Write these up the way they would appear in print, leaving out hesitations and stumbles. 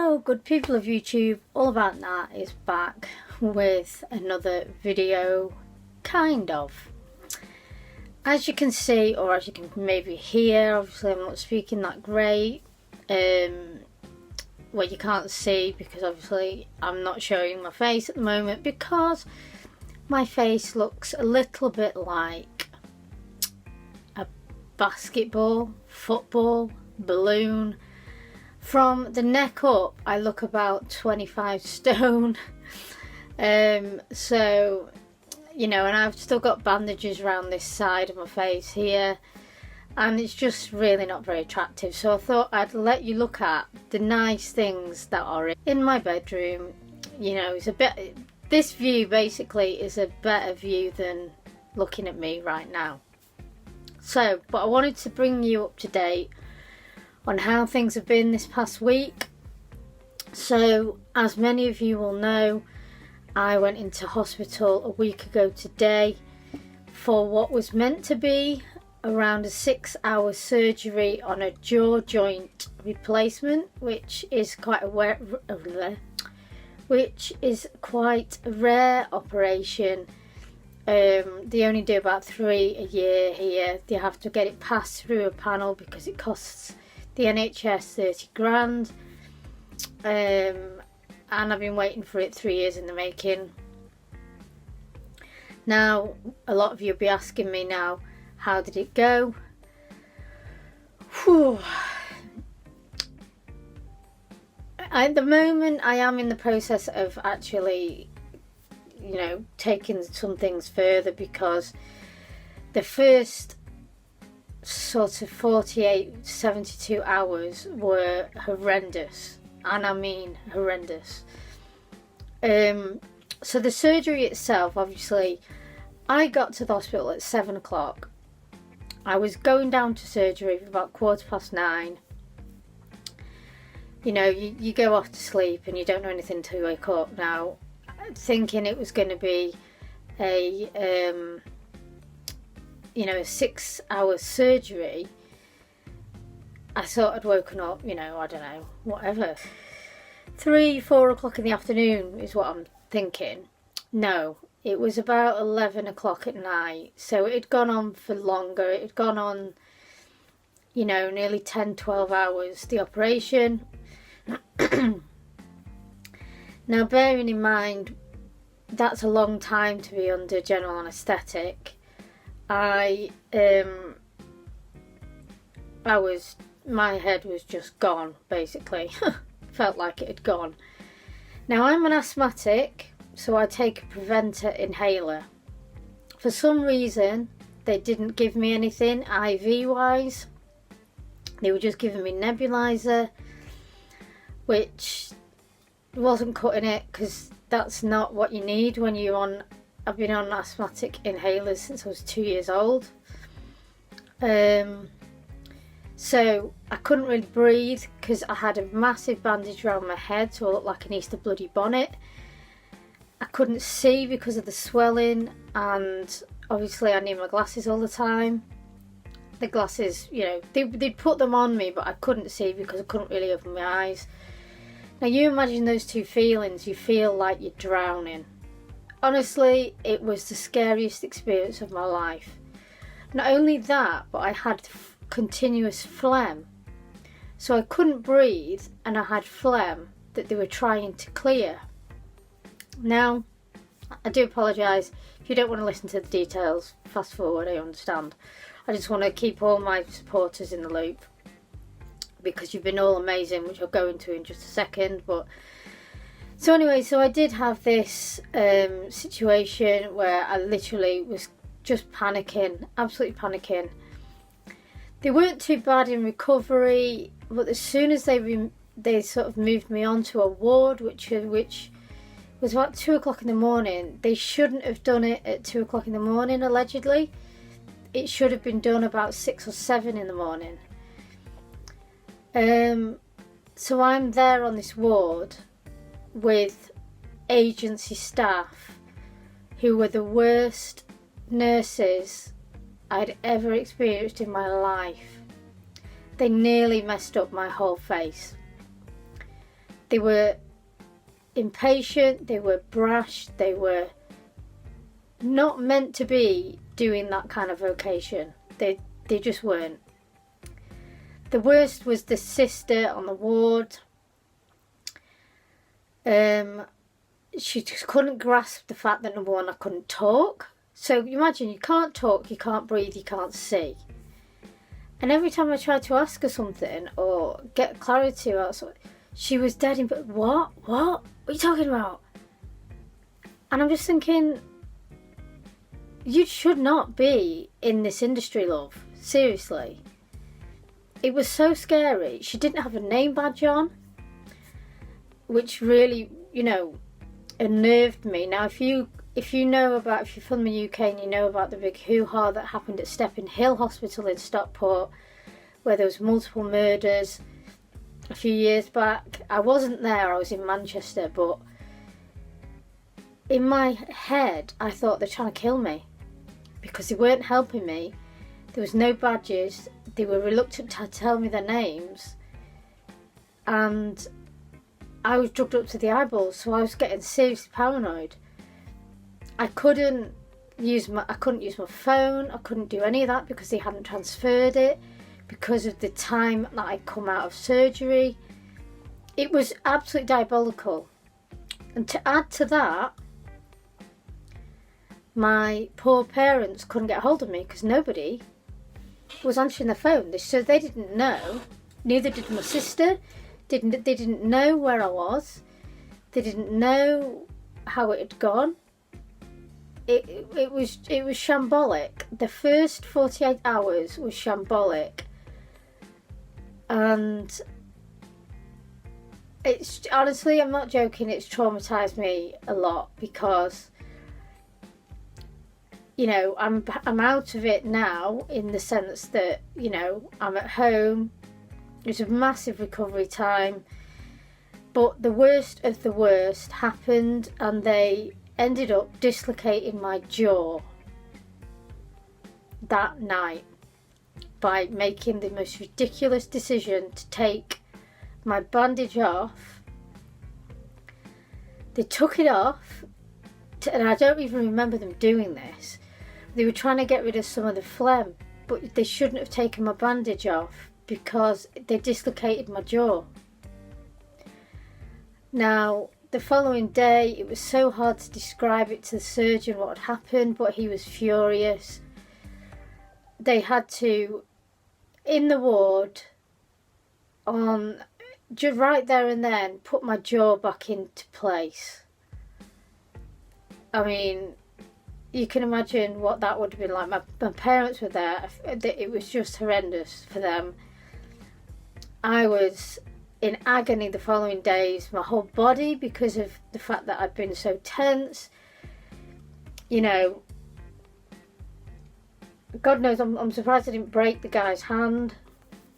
Hello good people of YouTube, All About That is back with another video, kind of. As you can see, or as you can maybe hear, obviously I'm not speaking that great, well, you can't see because obviously I'm not showing my face at the moment because my face looks a little bit like a basketball, football, balloon. From the neck up, I look about 25 stone. So, you know, and I've still got bandages around this side of my face here, and it's just really not very attractive. So I thought I'd let you look at the nice things that are in my bedroom. You know, it's a bit, this view basically is a better view than looking at me right now. So, but I wanted to bring you up to date on how things have been this past week. So, as many of you will know, I went into hospital a week ago today for what was meant to be around a 6-hour surgery on a jaw joint replacement, which is quite a rare operation. They only do about 3 a year here. They have to get it passed through a panel because it costs the NHS 30 grand, and I've been waiting for it 3 years in the making. Now, a lot of you will be asking me now, how did it go? Whew. At the moment, I am in the process of actually, you know, taking some things further, because the first sort of 48-72 hours were horrendous, and I mean horrendous. So the surgery itself, obviously, I got to the hospital at 7 o'clock. I was going down to surgery for about 9:15. You know, you go off to sleep and you don't know anything till you wake up. Now, thinking it was going to be a you know, a 6-hour surgery, I thought I'd woken up, you know, I don't know, whatever, 3-4 o'clock in the afternoon is what I'm thinking. No, it was about 11 o'clock at night, so it had gone on for longer. It had gone on, you know, nearly 10-12 hours, the operation. Now, bearing in mind, that's a long time to be under general anaesthetic. My head was just gone, basically. Felt like it had gone. Now, I'm an asthmatic, so I take a preventer inhaler. For some reason, they didn't give me anything IV wise. They were just giving me nebulizer, which wasn't cutting it, because that's not what you need when you're on. I've been on asthmatic inhalers since I was 2 years old. So I couldn't really breathe because I had a massive bandage around my head, so I looked like an Easter bloody bonnet. I couldn't see because of the swelling, and obviously I need my glasses all the time. The glasses, you know, they'd put them on me, but I couldn't see because I couldn't really open my eyes. Now, you imagine those two feelings. You feel like you're drowning. Honestly, it was the scariest experience of my life. Not only that, but I had continuous phlegm. So I couldn't breathe, and I had phlegm that they were trying to clear. Now, I do apologise. If you don't want to listen to the details, fast forward, I understand. I just want to keep all my supporters in the loop, because you've been all amazing, which I'll go into in just a second. But so anyway, so I did have this situation where I literally was just panicking, absolutely panicking. They weren't too bad in recovery, but as soon as they sort of moved me on to a ward, which was about 2 o'clock in the morning. They shouldn't have done it at 2 o'clock in the morning, allegedly. It should have been done about 6 or 7 in the morning. So I'm there on this ward with agency staff who were the worst nurses I'd ever experienced in my life. They nearly messed up my whole face. They were impatient, they were brash, they were not meant to be doing that kind of vocation. They just weren't. The worst was the sister on the ward. She just couldn't grasp the fact that, number one, I couldn't talk. So you imagine, you can't talk, you can't breathe, you can't see. And every time I tried to ask her something or get clarity about something, she was dead in, but what are you talking about? And I'm just thinking, you should not be in this industry, love. Seriously. It was so scary. She didn't have a name badge on, which really, unnerved me. Now, if you're from the UK and you know about the big hoo-ha that happened at Stepping Hill Hospital in Stockport, where there was multiple murders a few years back. I wasn't there, I was in Manchester, but in my head, I thought they're trying to kill me because they weren't helping me. There was no badges. They were reluctant to tell me their names. And I was drugged up to the eyeballs, so I was getting seriously paranoid. I couldn't use my phone. I couldn't do any of that because they hadn't transferred it because of the time that I'd come out of surgery. It was absolutely diabolical. And to add to that, my poor parents couldn't get hold of me because nobody was answering the phone. So they didn't know. Neither did my sister. They didn't know where I was. They didn't know how it had gone. It was shambolic. The first 48 hours was shambolic. And it's honestly, I'm not joking, it's traumatized me a lot because I'm out of it now in the sense that, I'm at home. It was a massive recovery time. But the worst of the worst happened and they ended up dislocating my jaw that night by making the most ridiculous decision to take my bandage off. They took it off, and I don't even remember them doing this. They were trying to get rid of some of the phlegm, but they shouldn't have taken my bandage off because they dislocated my jaw. Now, the following day, it was so hard to describe it to the surgeon what had happened, but he was furious. They had to, in the ward, just right there and then, put my jaw back into place. I mean, you can imagine what that would have been like. My parents were there. It was just horrendous for them. I was in agony the following days, my whole body, because of the fact that I'd been so tense. God knows, I'm surprised I didn't break the guy's hand.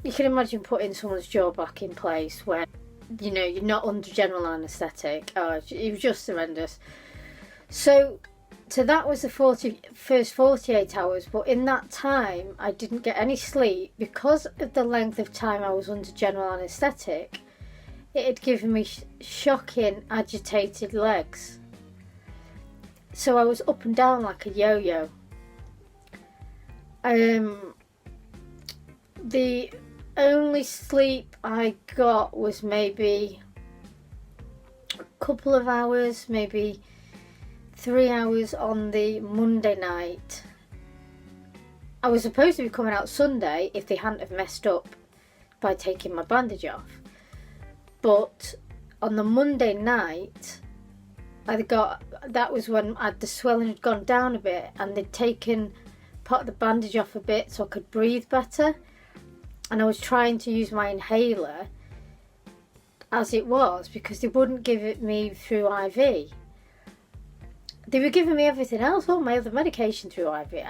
You can imagine putting someone's jaw back in place where, you're not under general anaesthetic. Oh, it was just horrendous. So that was the first 48 hours, but in that time I didn't get any sleep because of the length of time I was under general anaesthetic. It had given me shocking agitated legs. So I was up and down like a yo-yo. The only sleep I got was maybe a couple of hours, maybe 3 hours on the Monday night. I was supposed to be coming out Sunday if they hadn't have messed up by taking my bandage off. But on the Monday night, that was when the swelling had gone down a bit and they'd taken part of the bandage off a bit so I could breathe better. And I was trying to use my inhaler as it was because they wouldn't give it me through IV. They were giving me everything else, all my other medication through IV.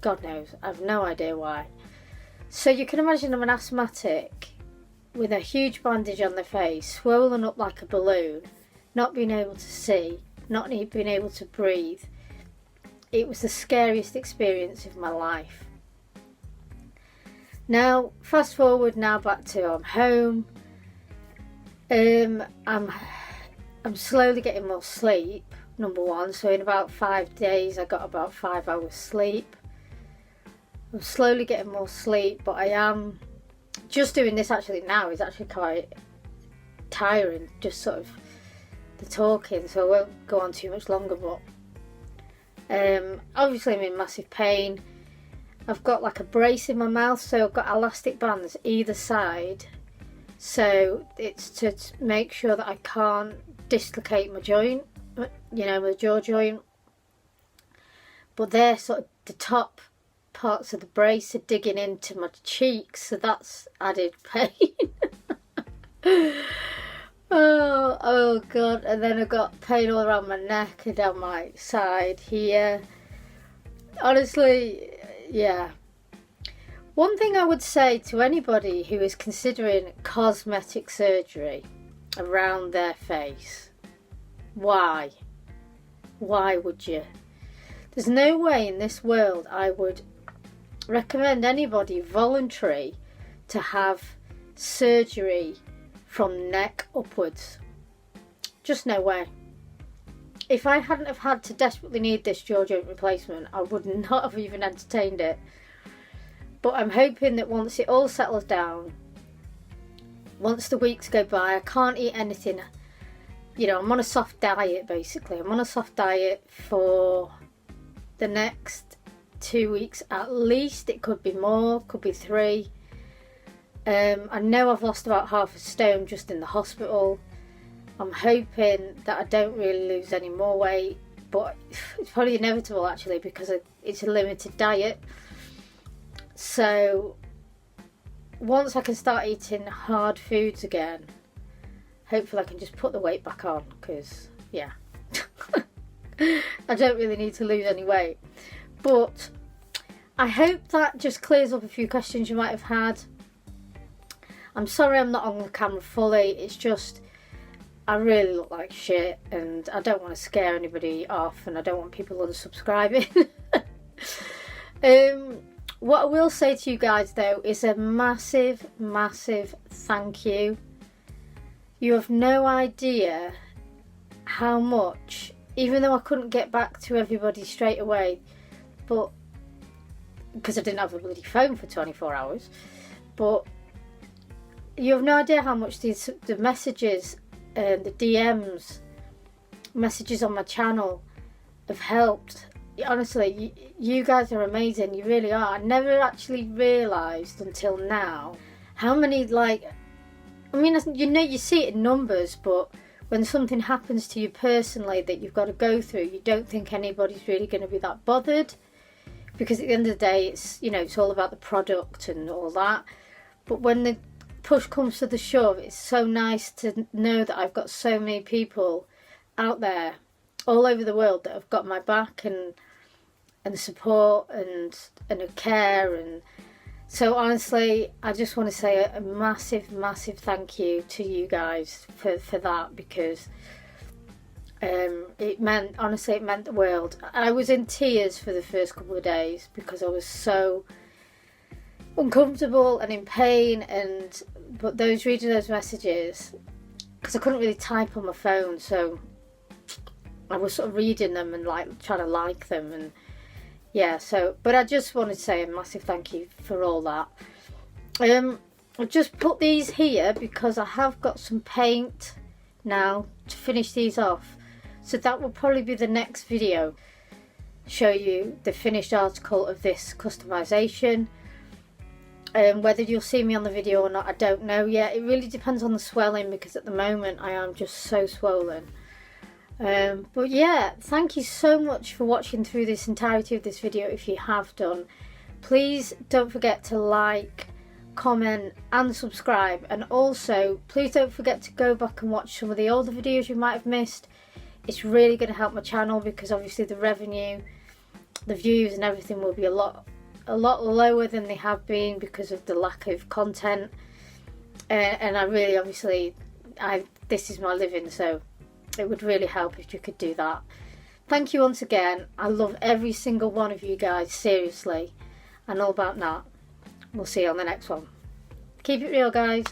God knows, I have no idea why. So you can imagine I'm an asthmatic with a huge bandage on the face, swollen up like a balloon, not being able to see, not being able to breathe. It was the scariest experience of my life. Now, fast forward now back to I'm home. I'm slowly getting more sleep, number one. So in about 5 days I got about 5 hours sleep. I'm slowly getting more sleep, but I am just doing this actually now is actually quite tiring, just sort of the talking, so I won't go on too much longer. But obviously I'm in massive pain. I've got like a brace in my mouth, so I've got elastic bands either side, so it's to make sure that I can't dislocate my joint, you know, my jaw joint. But they're sort of the top parts of the brace are digging into my cheeks, so that's added pain. Oh god. And then I've got pain all around my neck and down my side here. Honestly, yeah. One thing I would say to anybody who is considering cosmetic surgery around their face, why would you? There's no way in this world I would recommend anybody voluntary to have surgery from neck upwards. Just no way. If I hadn't have had to desperately need this jaw joint replacement, I would not have even entertained it. But I'm hoping that once it all settles down, once the weeks go by, I can't eat anything. You know, I'm on a soft diet basically. I'm on a soft diet for the next 2 weeks at least. It could be more, could be 3. I know I've lost about half a stone just in the hospital. I'm hoping that I don't really lose any more weight, but it's probably inevitable actually, because it's a limited diet. So once I can start eating hard foods again, hopefully I can just put the weight back on, because yeah, I don't really need to lose any weight. But I hope that just clears up a few questions you might have had. I'm sorry I'm not on the camera fully, it's just I really look like shit and I don't want to scare anybody off, and I don't want people unsubscribing. What I will say to you guys though is a massive thank you. You have no idea how much, even though I couldn't get back to everybody straight away, but because I didn't have a bloody phone for 24 hours, but you have no idea how much the messages and the DMs, messages on my channel have helped. Honestly, you guys are amazing, you really are. I never actually realised until now how many, like, I mean, you know, you see it in numbers, but when something happens to you personally that you've got to go through, you don't think anybody's really going to be that bothered, because at the end of the day, it's, you know, it's all about the product and all that. But when the push comes to the shove, it's so nice to know that I've got so many people out there all over the world that have got my back and support and care. And so honestly, I just want to say a massive thank you to you guys for that, because it meant, honestly, it meant the world. I was in tears for the first couple of days because I was so uncomfortable and in pain, but reading those messages, because I couldn't really type on my phone, so I was sort of reading them and like trying to like them, and yeah, so, but I just wanted to say a massive thank you for all that. I've just put these here because I have got some paint now to finish these off, so that will probably be the next video, show you the finished article of this customization. Whether you'll see me on the video or not, I don't know yet. It really depends on the swelling, because at the moment I am just so swollen. But yeah, thank you so much for watching through this entirety of this video. If you have done, please don't forget to like, comment and subscribe, and also please don't forget to go back and watch some of the older videos you might have missed. It's really going to help my channel, because obviously the revenue, the views and everything will be a lot lower than they have been because of the lack of content, and I really, obviously, this is my living, so it would really help if you could do that. Thank you once again. I love every single one of you guys, seriously, and all about that. We'll see you on the next one. Keep it real, guys.